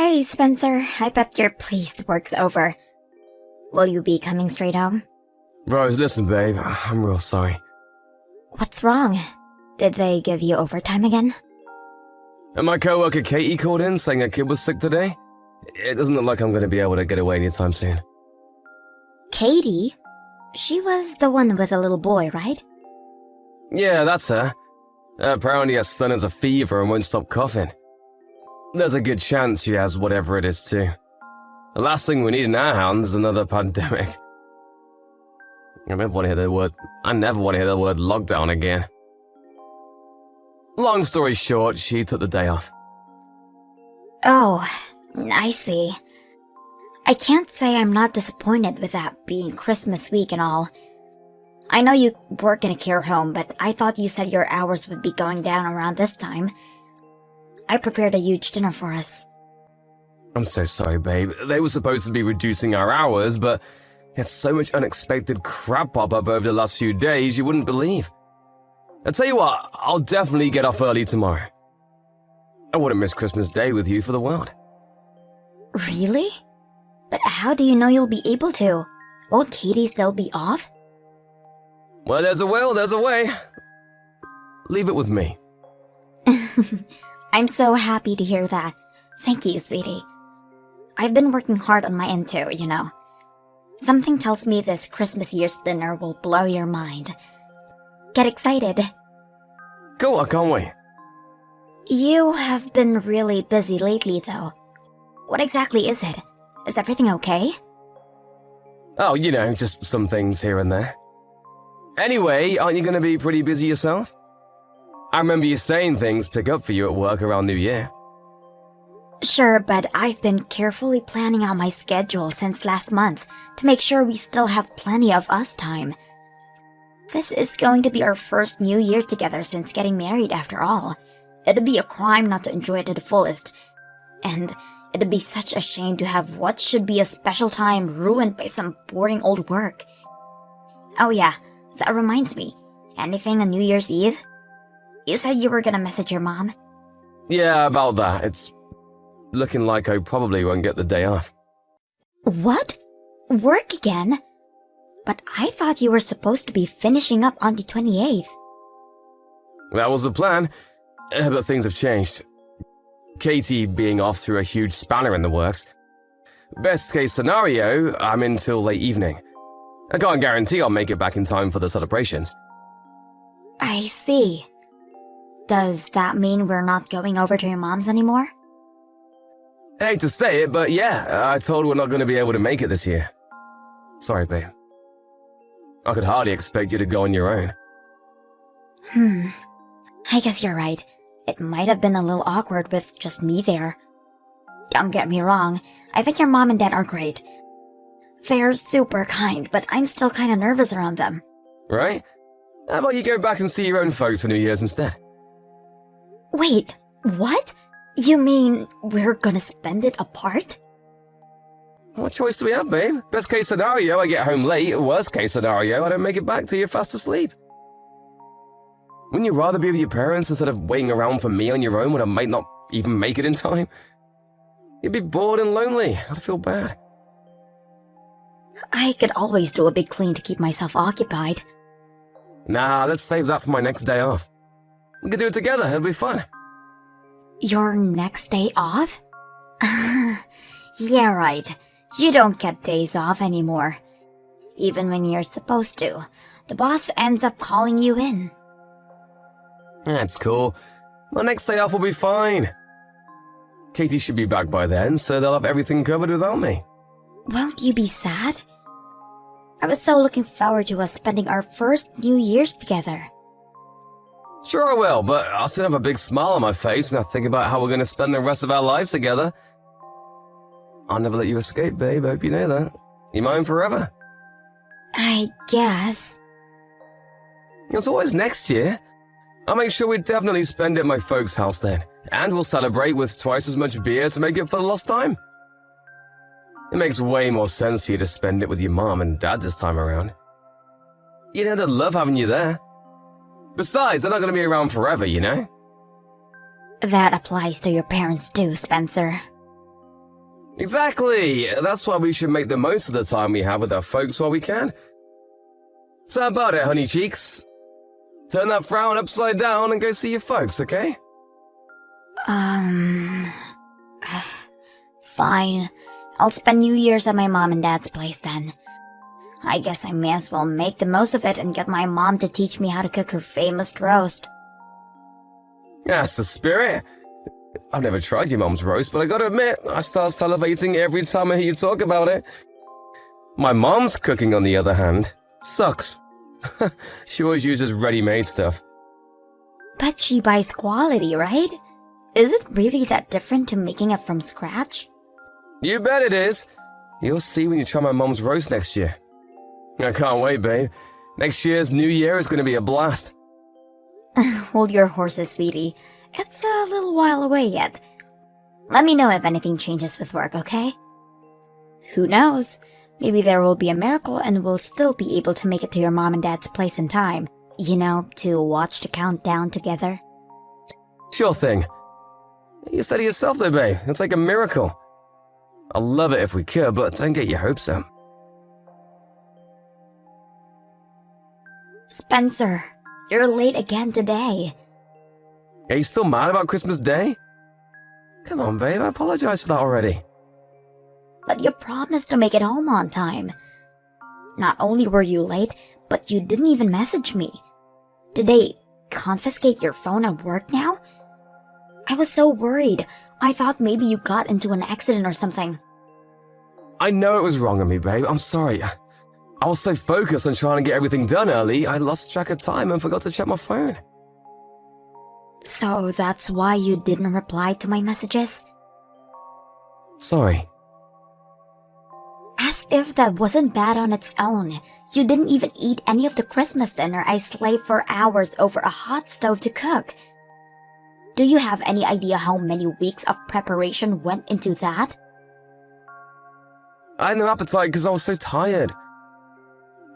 Hey, Spencer. I bet you're pleased work's over. Will you be coming straight home? Rose, listen, babe. I'm real sorry. What's wrong? Did they give you overtime again? And my coworker Katie called in saying her kid was sick today. It doesn't look like I'm going to be able to get away anytime soon. Katie? She was the one with the little boy, right? Yeah, that's her. Apparently her son has a fever and won't stop coughing. There's a good chance she has whatever it is too. The last thing we need in our hands is another pandemic. I never want to hear the word lockdown again. Long story short, she took the day off. Oh, I see. I can't say I'm not disappointed with that being Christmas week and all. I know you work in a care home, but I thought you said your hours would be going down around this time. I prepared a huge dinner for us. I'm so sorry, babe. They were supposed to be reducing our hours, but it's so much unexpected crap pop up over the last few days you wouldn't believe. I'll tell you what, I'll definitely get off early tomorrow. I wouldn't miss Christmas Day with you for the world. Really? But how do you know you'll be able to? Won't Katie still be off? Well, there's a will, there's a way. Leave it with me. I'm so happy to hear that. Thank you, sweetie. I've been working hard on my end too, you know. Something tells me this Christmas year's dinner will blow your mind. Get excited. Cool, I can't wait. You have been really busy lately, though. What exactly is it? Is everything okay? Oh, you know, just some things here and there. Anyway, aren't you going to be pretty busy yourself? I remember you saying things pick up for you at work around New Year. Sure, but I've been carefully planning out my schedule since last month to make sure we still have plenty of us time. This is going to be our first New Year together since getting married after all. It'd be a crime not to enjoy it to the fullest. And it'd be such a shame to have what should be a special time ruined by some boring old work. Oh yeah, that reminds me. Anything on New Year's Eve? You said you were gonna message your mom? Yeah, about that. It's looking like I probably won't get the day off. What? Work again? But I thought you were supposed to be finishing up on the 28th. That was the plan, but things have changed. Katie being off threw a huge spanner in the works. Best case scenario, I'm in till late evening. I can't guarantee I'll make it back in time for the celebrations. I see. Does that mean we're not going over to your mom's anymore? I hate to say it, but yeah, I told her we're not going to be able to make it this year. Sorry, babe. I could hardly expect you to go on your own. I guess you're right. It might have been a little awkward with just me there. Don't get me wrong, I think your mom and dad are great. They're super kind, but I'm still kinda nervous around them. Right? How about you go back and see your own folks for New Year's instead? Wait, what? You mean we're gonna spend it apart? What choice do we have, babe? Best case scenario, I get home late. Worst case scenario, I don't make it back till you're fast asleep. Wouldn't you rather be with your parents instead of waiting around for me on your own when I might not even make it in time? You'd be bored and lonely. I'd feel bad. I could always do a big clean to keep myself occupied. Nah, let's save that for my next day off. We could do it together, it'll be fun. Your next day off? Yeah, right. You don't get days off anymore. Even when you're supposed to. The boss ends up calling you in. That's cool. My next day off will be fine. Katie should be back by then, so they'll have everything covered without me. Won't you be sad? I was so looking forward to us spending our first New Year's together. Sure I will, but I'll still have a big smile on my face when I think about how we're going to spend the rest of our lives together. I'll never let you escape, babe. I hope you know that. You're mine forever. I guess. It's always next year. I'll make sure we definitely spend it at my folks' house then. And we'll celebrate with twice as much beer to make up for the lost time. It makes way more sense for you to spend it with your mom and dad this time around. You know, they'd love having you there. Besides, they're not going to be around forever, you know? That applies to your parents too, Spencer. Exactly! That's why we should make the most of the time we have with our folks while we can. So how about it, honey cheeks? Turn that frown upside down and go see your folks, okay? Fine. I'll spend New Year's at my mom and dad's place then. I guess I may as well make the most of it and get my mom to teach me how to cook her famous roast. That's the spirit. I've never tried your mom's roast, but I gotta admit, I start salivating every time I hear you talk about it. My mom's cooking, on the other hand, sucks. She always uses ready-made stuff. But she buys quality, right? Is it really that different to making it from scratch? You bet it is. You'll see when you try my mom's roast next year. I can't wait, babe. Next year's New Year is gonna be a blast. Hold your horses, sweetie. It's a little while away yet. Let me know if anything changes with work, okay? Who knows? Maybe there will be a miracle and we'll still be able to make it to your mom and dad's place in time. You know, to watch the countdown together. Sure thing. You said it yourself though, babe. It's like a miracle. I'd love it if we could, but don't get your hopes up. Spencer, you're late again today. Are you still mad about Christmas Day? Come on, babe. I apologize for that already. But you promised to make it home on time. Not only were you late, but you didn't even message me. Did they confiscate your phone at work now? I was so worried. I thought maybe you got into an accident or something. I know it was wrong of me, babe. I'm sorry. I was so focused on trying to get everything done early, I lost track of time and forgot to check my phone. So that's why you didn't reply to my messages? Sorry. As if that wasn't bad on its own. You didn't even eat any of the Christmas dinner I slaved for hours over a hot stove to cook. Do you have any idea how many weeks of preparation went into that? I had no appetite because I was so tired.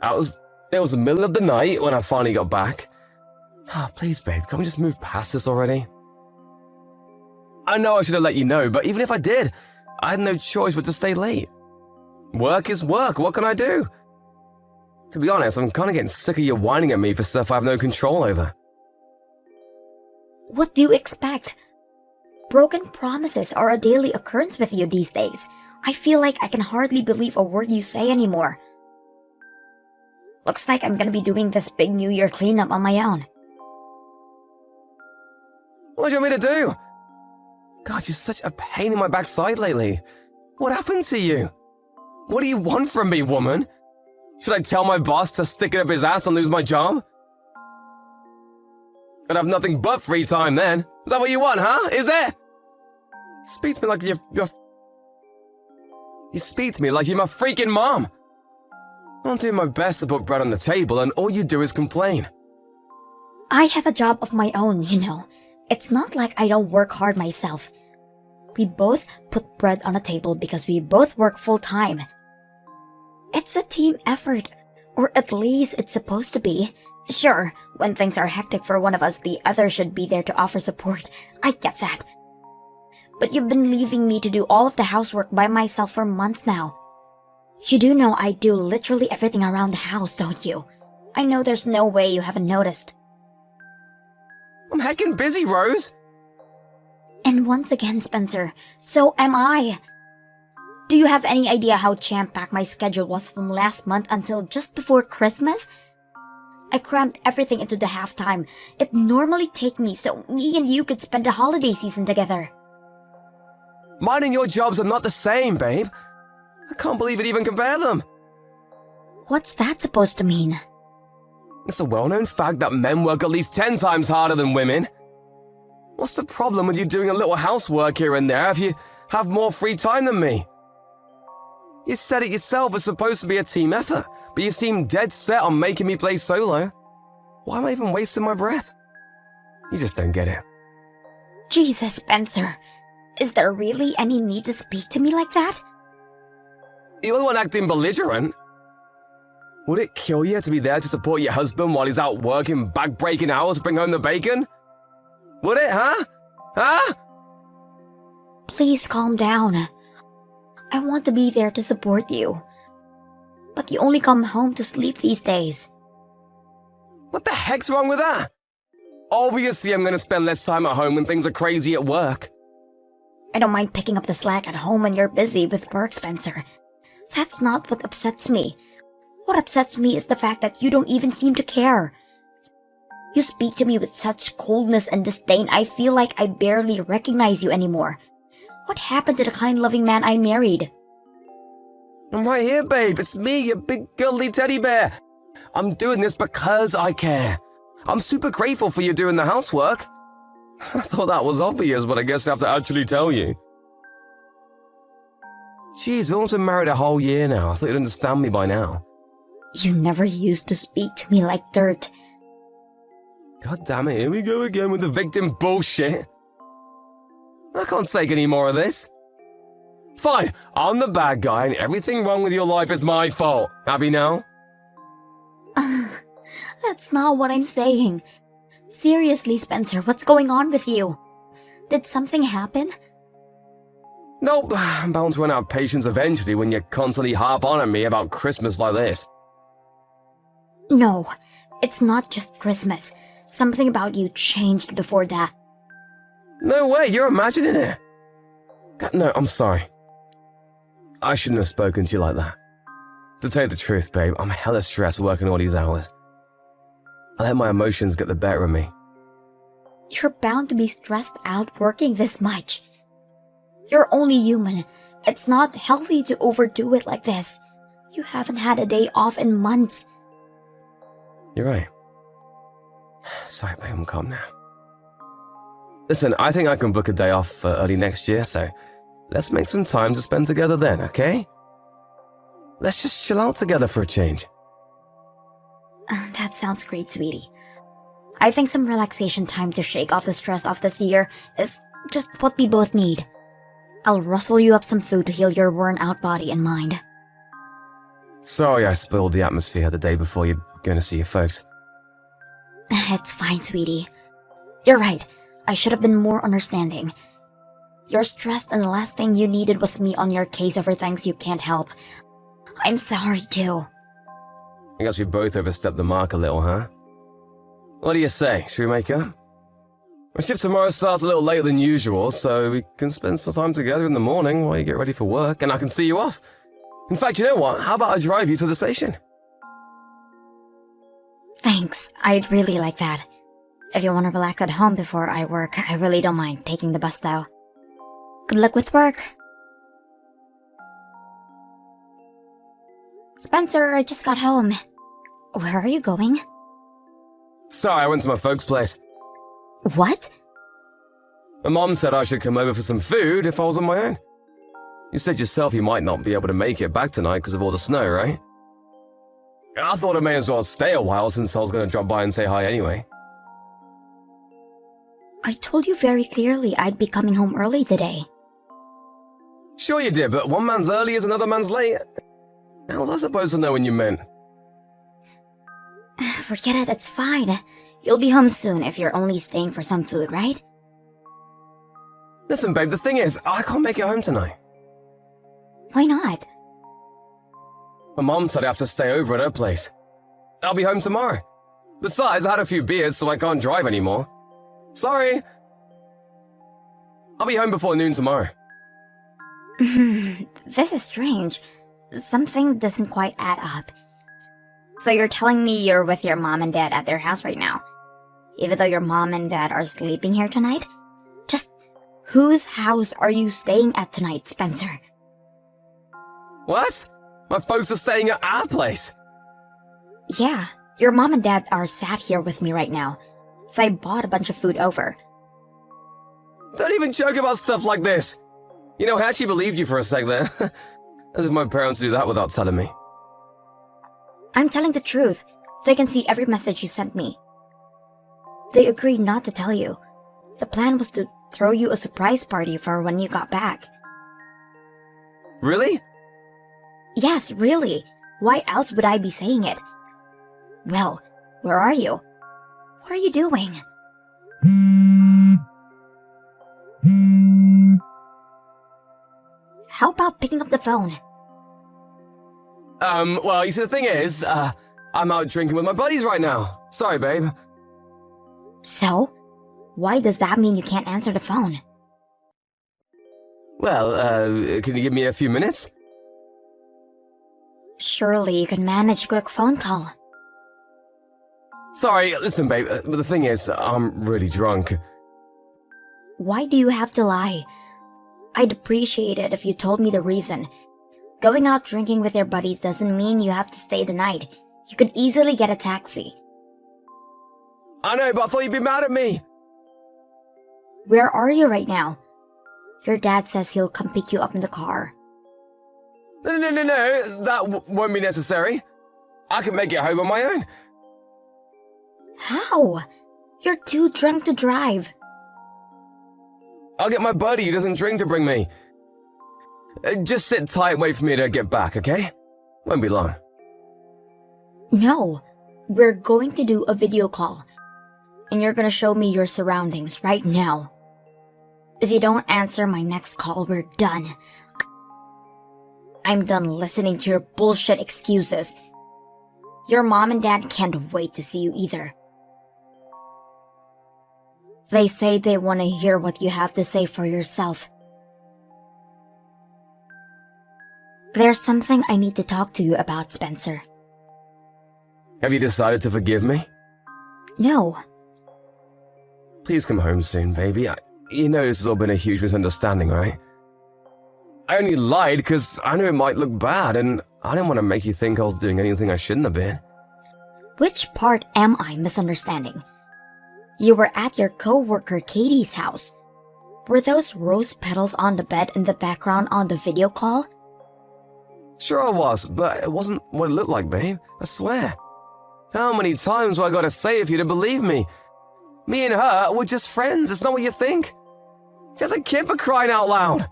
It was the middle of the night when I finally got back. Please, babe, can't we just move past this already? I know I should have let you know, but even if I did, I had no choice but to stay late. Work is work, what can I do? To be honest, I'm kind of getting sick of you whining at me for stuff I have no control over. What do you expect? Broken promises are a daily occurrence with you these days. I feel like I can hardly believe a word you say anymore. Looks like I'm gonna be doing this big New Year cleanup on my own. What do you want me to do? God, you're such a pain in my backside lately. What happened to you? What do you want from me, woman? Should I tell my boss to stick it up his ass and lose my job? I'd have nothing but free time then. Is that what you want, huh? Is it? You speak to me like You speak to me like you're my freaking mom. I'm doing my best to put bread on the table and all you do is complain. I have a job of my own, you know. It's not like I don't work hard myself. We both put bread on the table because we both work full-time. It's a team effort, or at least it's supposed to be. Sure, when things are hectic for one of us, the other should be there to offer support. I get that. But you've been leaving me to do all of the housework by myself for months now. You do know I do literally everything around the house, don't you? I know there's no way you haven't noticed. I'm heckin' busy, Rose. And once again, Spencer, so am I. Do you have any idea how jam-packed my schedule was from last month until just before Christmas? I crammed everything into the halftime. It normally takes me so me and you could spend the holiday season together. Mine and your jobs are not the same, babe. I can't believe it even compare them. What's that supposed to mean? It's a well-known fact that men work at least 10 times harder than women. What's the problem with you doing a little housework here and there if you have more free time than me? You said it yourself, it's supposed to be a team effort, but you seem dead set on making me play solo. Why am I even wasting my breath? You just don't get it. Jesus, Spencer. Is there really any need to speak to me like that? You're the one acting belligerent. Would it kill you to be there to support your husband while he's out working back-breaking hours to bring home the bacon? Would it, huh? Huh? Please calm down. I want to be there to support you. But you only come home to sleep these days. What the heck's wrong with that? Obviously, I'm gonna spend less time at home when things are crazy at work. I don't mind picking up the slack at home when you're busy with work, Spencer. That's not what upsets me. What upsets me is the fact that you don't even seem to care. You speak to me with such coldness and disdain, I feel like I barely recognize you anymore. What happened to the kind, loving man I married? I'm right here, babe. It's me, your big girly teddy bear. I'm doing this because I care. I'm super grateful for you doing the housework. I thought that was obvious, but I guess I have to actually tell you. Jeez, we've almost been married a whole year now. I thought you'd understand me by now. You never used to speak to me like dirt. God damn it, here we go again with the victim bullshit. I can't take any more of this. Fine, I'm the bad guy and everything wrong with your life is my fault. Happy now? That's not what I'm saying. Seriously, Spencer, what's going on with you? Did something happen? Nope, I'm bound to run out of patience eventually when you constantly harp on at me about Christmas like this. No, it's not just Christmas. Something about you changed before that. No way, you're imagining it. God, no, I'm sorry. I shouldn't have spoken to you like that. To tell you the truth, babe, I'm hella stressed working all these hours. I let my emotions get the better of me. You're bound to be stressed out working this much. You're only human. It's not healthy to overdo it like this. You haven't had a day off in months. You're right. Sorry, babe, I'm calm now. Listen, I think I can book a day off for early next year, so let's make some time to spend together then, okay? Let's just chill out together for a change. That sounds great, sweetie. I think some relaxation time to shake off the stress of this year is just what we both need. I'll rustle you up some food to heal your worn-out body and mind. Sorry I spoiled the atmosphere the day before you're going to see your folks. It's fine, sweetie. You're right. I should have been more understanding. You're stressed and the last thing you needed was me on your case over things you can't help. I'm sorry, too. I guess we both overstepped the mark a little, huh? What do you say? Should we make up? My shift tomorrow starts a little later than usual, so we can spend some time together in the morning while you get ready for work, and I can see you off. In fact, you know what? How about I drive you to the station? Thanks. I'd really like that. If you want to relax at home before I work, I really don't mind taking the bus, though. Good luck with work. Spencer, I just got home. Where are you going? Sorry, I went to my folks' place. What? My mom said I should come over for some food if I was on my own. You said yourself you might not be able to make it back tonight because of all the snow, right? I thought I may as well stay a while since I was going to drop by and say hi anyway. I told you very clearly I'd be coming home early today. Sure you did, but one man's early is another man's late. How was I supposed to know when you meant? Forget it, it's fine. You'll be home soon if you're only staying for some food, right? Listen, babe, the thing is, I can't make it home tonight. Why not? My mom said I have to stay over at her place. I'll be home tomorrow. Besides, I had a few beers, so I can't drive anymore. Sorry. I'll be home before noon tomorrow. This is strange. Something doesn't quite add up. So you're telling me you're with your mom and dad at their house right now? Even though your mom and dad are sleeping here tonight? Just whose house are you staying at tonight, Spencer? What? My folks are staying at our place. Yeah, your mom and dad are sat here with me right now. So I bought a bunch of food over. Don't even joke about stuff like this. You know, I actually believed you for a sec there. As if my parents do that without telling me. I'm telling the truth. They can see every message you sent me. They agreed not to tell you. The plan was to throw you a surprise party for when you got back. Really? Yes, really. Why else would I be saying it? Well, where are you? What are you doing? How about picking up the phone? Well, you see, the thing is, I'm out drinking with my buddies right now. Sorry, babe. So? Why does that mean you can't answer the phone? Well, can you give me a few minutes? Surely you can manage a quick phone call. Sorry, listen, babe, but the thing is, I'm really drunk. Why do you have to lie? I'd appreciate it if you told me the reason. Going out drinking with your buddies doesn't mean you have to stay the night. You could easily get a taxi. I know, but I thought you'd be mad at me. Where are you right now? Your dad says he'll come pick you up in the car. No, that won't be necessary. I can make it home on my own. How? You're too drunk to drive. I'll get my buddy who doesn't drink to bring me. Just sit tight and wait for me to get back, okay? Won't be long. No, we're going to do a video call. And you're gonna show me your surroundings right now. If you don't answer my next call, we're done. I'm done listening to your bullshit excuses. Your mom and dad can't wait to see you either. They say they want to hear what you have to say for yourself. There's something I need to talk to you about, Spencer. Have you decided to forgive me? No. Please come home soon, baby. You know this has all been a huge misunderstanding, right? I only lied because I knew it might look bad, and I didn't want to make you think I was doing anything I shouldn't have been. Which part am I misunderstanding? You were at your co-worker Katie's house. Were those rose petals on the bed in the background on the video call? Sure I was, but it wasn't what it looked like, babe. I swear. How many times have I got to say for you to believe me? Me and her were just friends, it's not what you think. She has a kid, for crying out loud.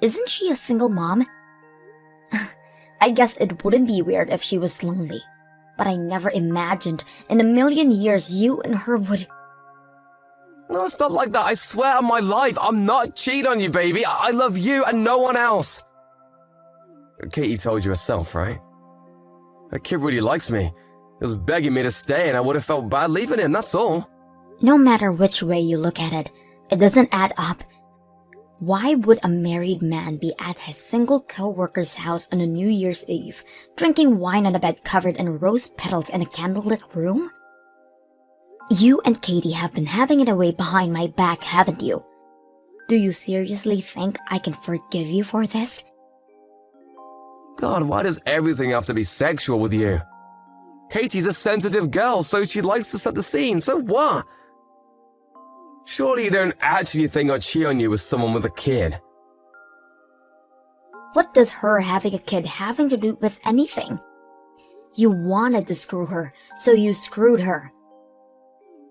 Isn't she a single mom? I guess it wouldn't be weird if she was lonely. But I never imagined in a million years you and her would... No, it's not like that. I swear on my life, I'm not cheating on you, baby. I love you and no one else. Katie told you herself, right? Her kid really likes me. He was begging me to stay and I would have felt bad leaving him, that's all. No matter which way you look at it, it doesn't add up. Why would a married man be at his single co-worker's house on a New Year's Eve, drinking wine on a bed covered in rose petals in a candlelit room? You and Katie have been having it away behind my back, haven't you? Do you seriously think I can forgive you for this? God, why does everything have to be sexual with you? Katie's a sensitive girl, so she likes to set the scene, so what? Surely you don't actually think I'd cheat on you with someone with a kid? What does her having a kid having to do with anything? You wanted to screw her, so you screwed her.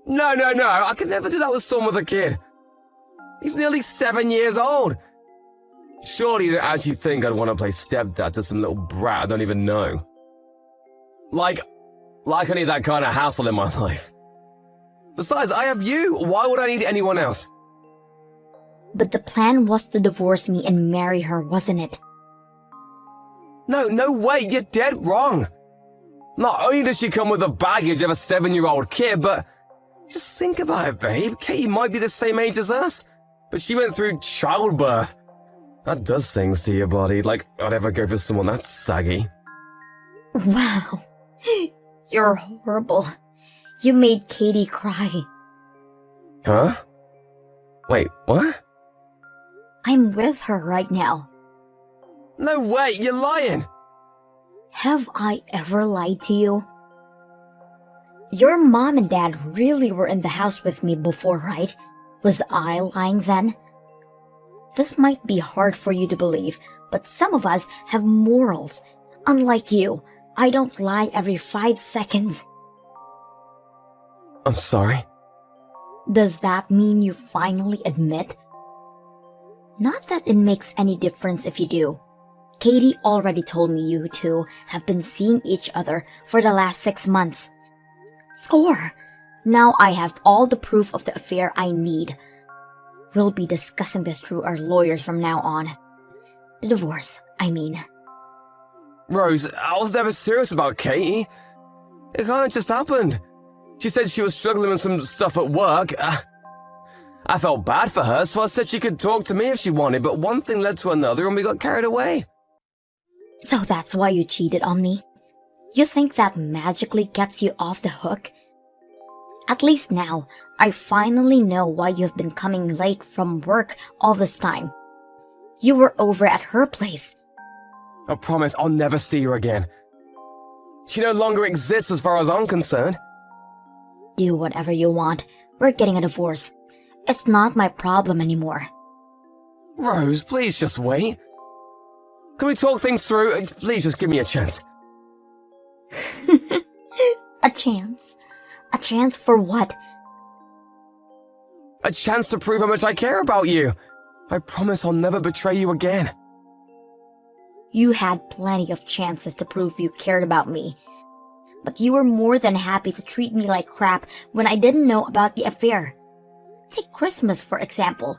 No, I could never do that with someone with a kid. He's nearly 7 years old. Surely you don't actually think I'd want to play stepdad to some little brat I don't even know. Like I need that kind of hassle in my life. Besides, I have you. Why would I need anyone else? But the plan was to divorce me and marry her, wasn't it? No way, you're dead wrong. Not only does she come with the baggage of a 7-year-old kid, but just think about it, babe. Katie might be the same age as us, but she went through childbirth. That does things to your body, like I'd ever go for someone that saggy. Wow, you're horrible. You made Katie cry. Huh? Wait, what? I'm with her right now. No way, you're lying! Have I ever lied to you? Your mom and dad really were in the house with me before, right? Was I lying then? This might be hard for you to believe, but some of us have morals. Unlike you, I don't lie every 5 seconds. I'm sorry. Does that mean you finally admit? Not that it makes any difference if you do. Katie already told me you two have been seeing each other for the last 6 months. Score! Now I have all the proof of the affair I need. We'll be discussing this through our lawyers from now on. The divorce, I mean. Rose, I was never serious about Katie. It kinda just happened. She said she was struggling with some stuff at work. I felt bad for her, so I said she could talk to me if she wanted, but one thing led to another and we got carried away. So that's why you cheated on me? You think that magically gets you off the hook? At least now, I finally know why you've been coming late from work all this time. You were over at her place. I promise I'll never see her again. She no longer exists as far as I'm concerned. Do whatever you want. We're getting a divorce. It's not my problem anymore. Rose, please just wait. Can we talk things through? Please just give me a chance. A chance? A chance for what? A chance to prove how much I care about you. I promise I'll never betray you again. You had plenty of chances to prove you cared about me. But you were more than happy to treat me like crap when I didn't know about the affair. Take Christmas, for example.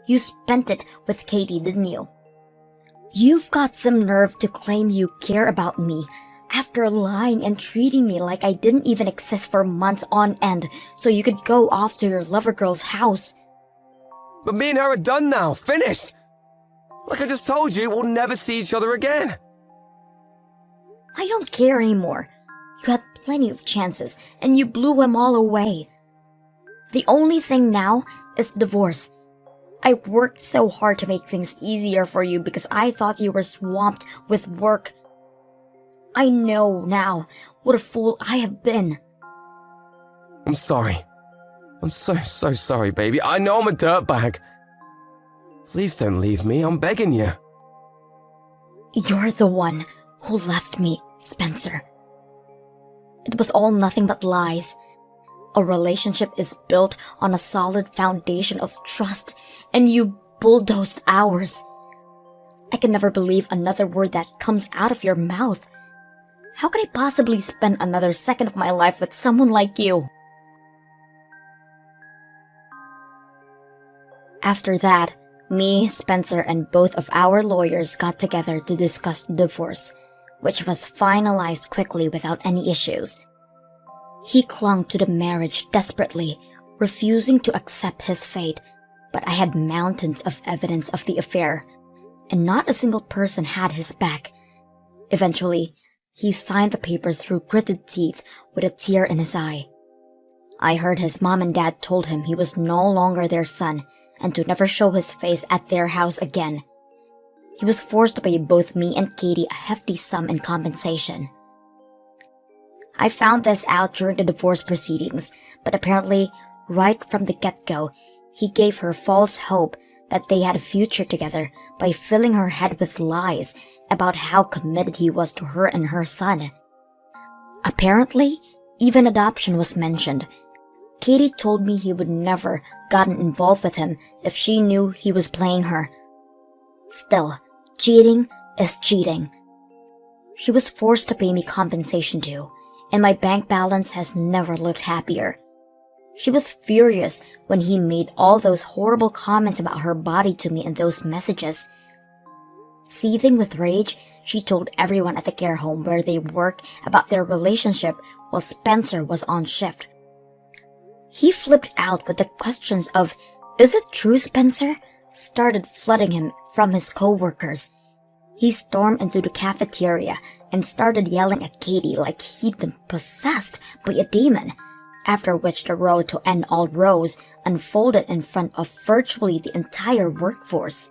You spent it with Katie, didn't you? You've got some nerve to claim you care about me after lying and treating me like I didn't even exist for months on end so you could go off to your lover girl's house. But me and her are done now, finished. Like I just told you, we'll never see each other again. I don't care anymore. You had plenty of chances, and you blew them all away. The only thing now is divorce. I worked so hard to make things easier for you because I thought you were swamped with work. I know now what a fool I have been. I'm sorry. I'm so sorry, baby. I know I'm a dirtbag. Please don't leave me, I'm begging you. You're the one who left me, Spencer. It was all nothing but lies. A relationship is built on a solid foundation of trust, and you bulldozed ours. I can never believe another word that comes out of your mouth. How could I possibly spend another second of my life with someone like you? After that, me, Spencer, and both of our lawyers got together to discuss the divorce, which was finalized quickly without any issues. He clung to the marriage desperately, refusing to accept his fate, but I had mountains of evidence of the affair, and not a single person had his back. Eventually, he signed the papers through gritted teeth with a tear in his eye. I heard his mom and dad told him he was no longer their son and to never show his face at their house again. He was forced to pay both me and Katie a hefty sum in compensation. I found this out during the divorce proceedings, but apparently, right from the get-go, he gave her false hope that they had a future together by filling her head with lies about how committed he was to her and her son. Apparently, even adoption was mentioned. Katie told me he would never gotten involved with him if she knew he was playing her. Still, cheating is cheating. She was forced to pay me compensation too, and my bank balance has never looked happier. She was furious when he made all those horrible comments about her body to me in those messages. Seething with rage, she told everyone at the care home where they work about their relationship while Spencer was on shift. He flipped out with the questions of, "Is it true, Spencer?" started flooding him from his co-workers. He stormed into the cafeteria and started yelling at Katie like he'd been possessed by a demon, after which the road to end all rows unfolded in front of virtually the entire workforce.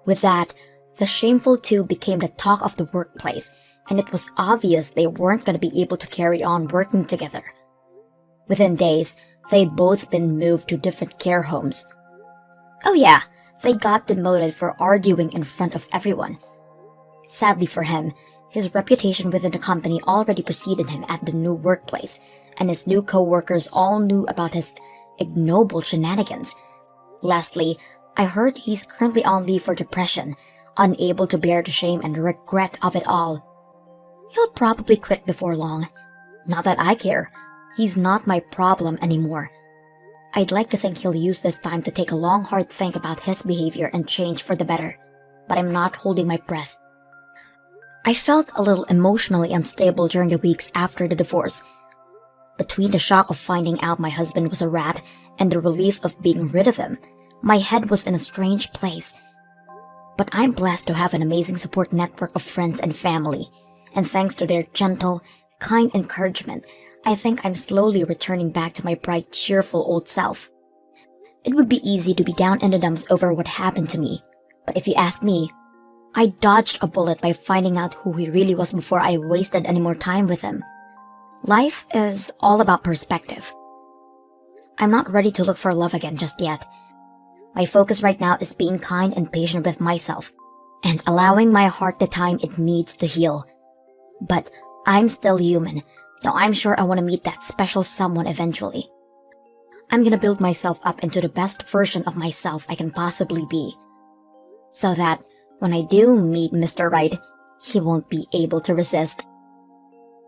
With that, the shameful two became the talk of the workplace, and it was obvious they weren't going to be able to carry on working together. Within days, they'd both been moved to different care homes. Oh yeah, they got demoted for arguing in front of everyone. Sadly for him, his reputation within the company already preceded him at the new workplace, and his new co-workers all knew about his ignoble shenanigans. Lastly, I heard he's currently on leave for depression, unable to bear the shame and regret of it all. He'll probably quit before long. Not that I care. He's not my problem anymore. I'd like to think he'll use this time to take a long, hard think about his behavior and change for the better, but I'm not holding my breath. I felt a little emotionally unstable during the weeks after the divorce. Between the shock of finding out my husband was a rat and the relief of being rid of him, my head was in a strange place. But I'm blessed to have an amazing support network of friends and family, and thanks to their gentle, kind encouragement, I think I'm slowly returning back to my bright, cheerful old self. It would be easy to be down in the dumps over what happened to me, but if you ask me, I dodged a bullet by finding out who he really was before I wasted any more time with him. Life is all about perspective. I'm not ready to look for love again just yet. My focus right now is being kind and patient with myself, and allowing my heart the time it needs to heal. But I'm still human, so I'm sure I want to meet that special someone eventually. I'm gonna build myself up into the best version of myself I can possibly be, so that when I do meet Mr. Right, he won't be able to resist.